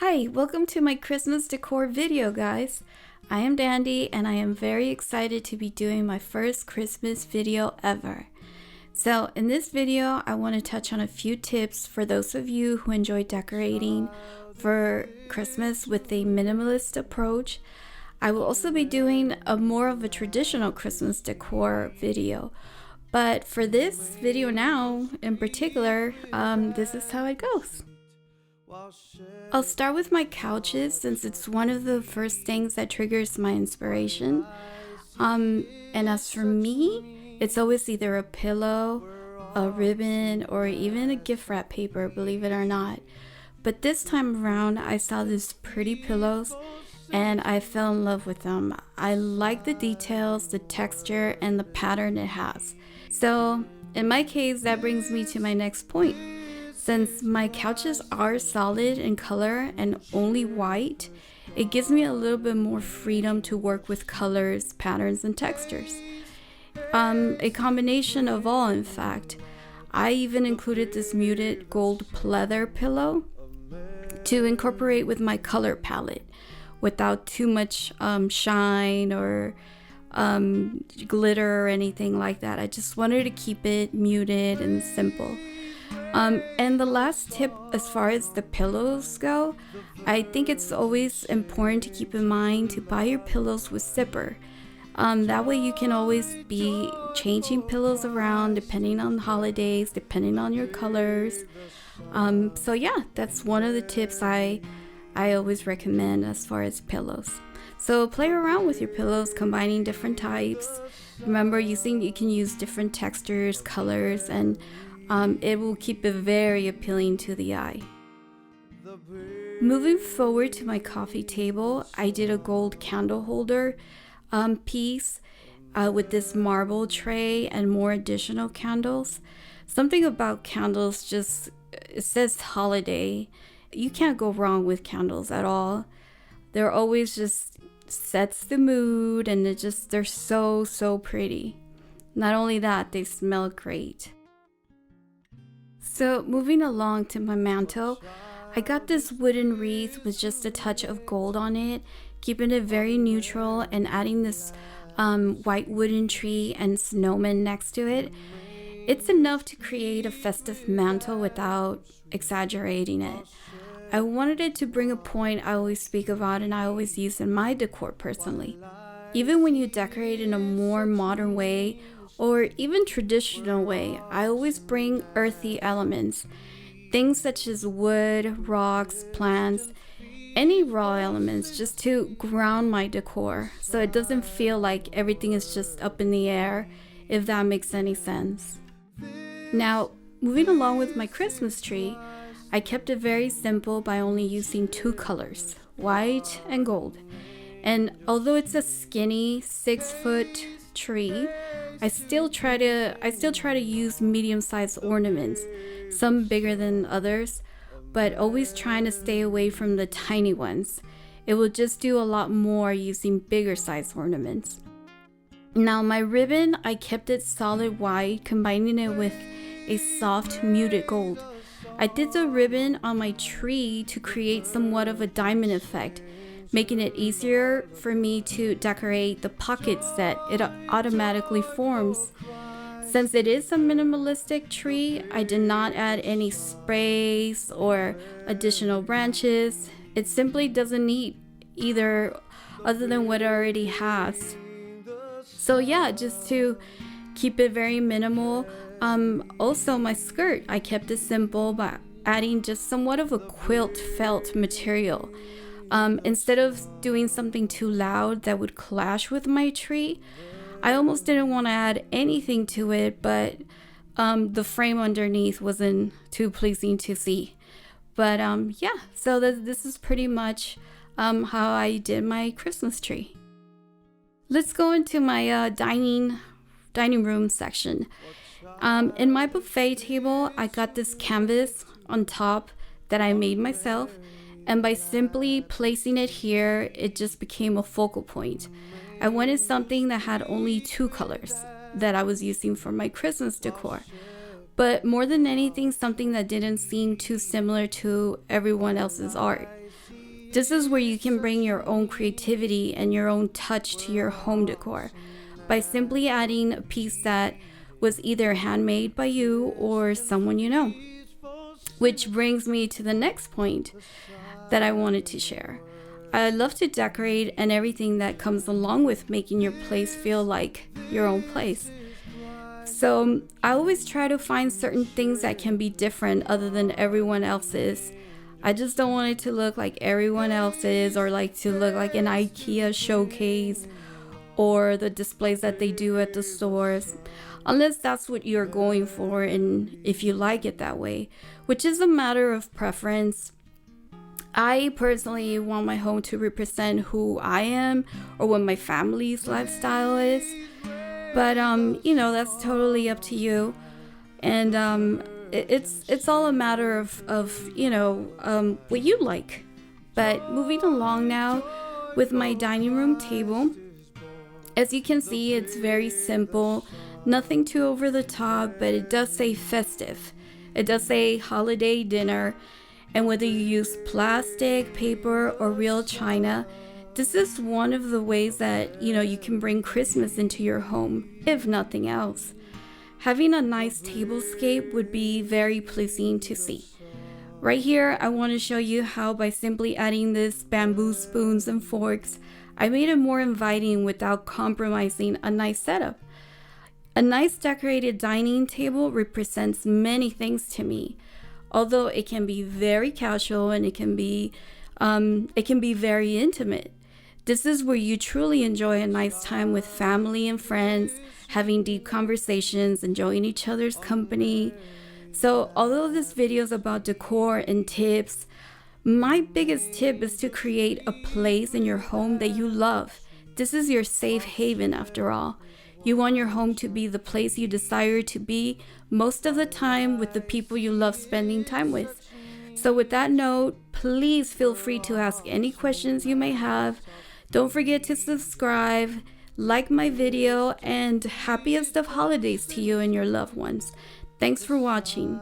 Hi, welcome to my Christmas decor video, guys. I am Dandy and I am very excited to be doing my first Christmas video ever. So in this video, I want to touch on a few tips for those of you who enjoy decorating for Christmas with a minimalist approach. I will also be doing more of a traditional Christmas decor video. But for this video now, in particular, this is how it goes. I'll start with my couches since it's one of the first things that triggers my inspiration. And as for me, it's always either a pillow, a ribbon, or even a gift wrap paper, believe it or not. But this time around, I saw these pretty pillows and I fell in love with them. I like the details, the texture, and the pattern it has. So in my case, that brings me to my next point. Since my couches are solid in color and only white, it gives me a little bit more freedom to work with colors, patterns, and textures. A combination of all, in fact. I even included this muted gold pleather pillow to incorporate with my color palette without too much shine or glitter or anything like that. I just wanted to keep it muted and simple. And the last tip as far as the pillows go, I think it's always important to keep in mind to buy your pillows with zipper. That way you can always be changing pillows around depending on the holidays, depending on your colors. So yeah, that's one of the tips I always recommend as far as pillows. So play around with your pillows, combining different types. Remember, you can use different textures, colors, and it will keep it very appealing to the eye. Moving forward to my coffee table, I did a gold candle holder piece with this marble tray and more additional candles. Something about candles, just it says holiday. You can't go wrong with candles at all. They're always just sets the mood, and they're so pretty. Not only that, they smell great. So moving along to my mantle, I got this wooden wreath with just a touch of gold on it, keeping it very neutral and adding this white wooden tree and snowman next to it. It's enough to create a festive mantle without exaggerating it. I wanted it to bring a point I always speak about and I always use in my decor personally. Even when you decorate in a more modern way or even traditional way, I always bring earthy elements. Things such as wood, rocks, plants, any raw elements, just to ground my decor so it doesn't feel like everything is just up in the air, if that makes any sense. Now, moving along with my Christmas tree, I kept it very simple by only using two colors, white and gold. And although it's a skinny 6-foot tree, I still try to use medium-sized ornaments, some bigger than others, but always trying to stay away from the tiny ones. It will just do a lot more using bigger size ornaments. Now my ribbon, I kept it solid white, combining it with a soft muted gold. I did the ribbon on my tree to create somewhat of a diamond effect, making it easier for me to decorate the pockets that it automatically forms. Since it is a minimalistic tree, I did not add any sprays or additional branches. It simply doesn't need either other than what it already has. So yeah, just to keep it very minimal. Also my skirt, I kept it simple by adding just somewhat of a quilt felt material. Instead of doing something too loud that would clash with my tree, I almost didn't want to add anything to it, but the frame underneath wasn't too pleasing to see. But yeah, so this is pretty much how I did my Christmas tree. Let's go into my dining room section. In my buffet table, I got this canvas on top that I made myself. And by simply placing it here, it just became a focal point. I wanted something that had only two colors that I was using for my Christmas decor. But more than anything, something that didn't seem too similar to everyone else's art. This is where you can bring your own creativity and your own touch to your home decor by simply adding a piece that was either handmade by you or someone you know. Which brings me to the next point that I wanted to share. I love to decorate and everything that comes along with making your place feel like your own place. So I always try to find certain things that can be different other than everyone else's. I just don't want it to look like everyone else's or like to look like an IKEA showcase or the displays that they do at the stores, unless that's what you're going for and if you like it that way, which is a matter of preference. I personally want my home to represent who I am or what my family's lifestyle is. But that's totally up to you. And it's all a matter of what you like. But moving along now with my dining room table, as you can see, it's very simple, nothing too over the top, but it does say festive. It does say holiday dinner, and whether you use plastic, paper, or real china, this is one of the ways that you can bring Christmas into your home, if nothing else. Having a nice tablescape would be very pleasing to see. Right here, I want to show you how by simply adding this bamboo spoons and forks, I made it more inviting without compromising a nice setup. A nice decorated dining table represents many things to me, although it can be very casual and it can be very intimate. This is where you truly enjoy a nice time with family and friends, having deep conversations, enjoying each other's company. So although this video is about decor and tips, my biggest tip is to create a place in your home that you love. This is your safe haven after all. You want your home to be the place you desire to be most of the time with the people you love spending time with. So with that note, please feel free to ask any questions you may have. Don't forget to subscribe, like my video, and happiest of holidays to you and your loved ones. Thanks for watching.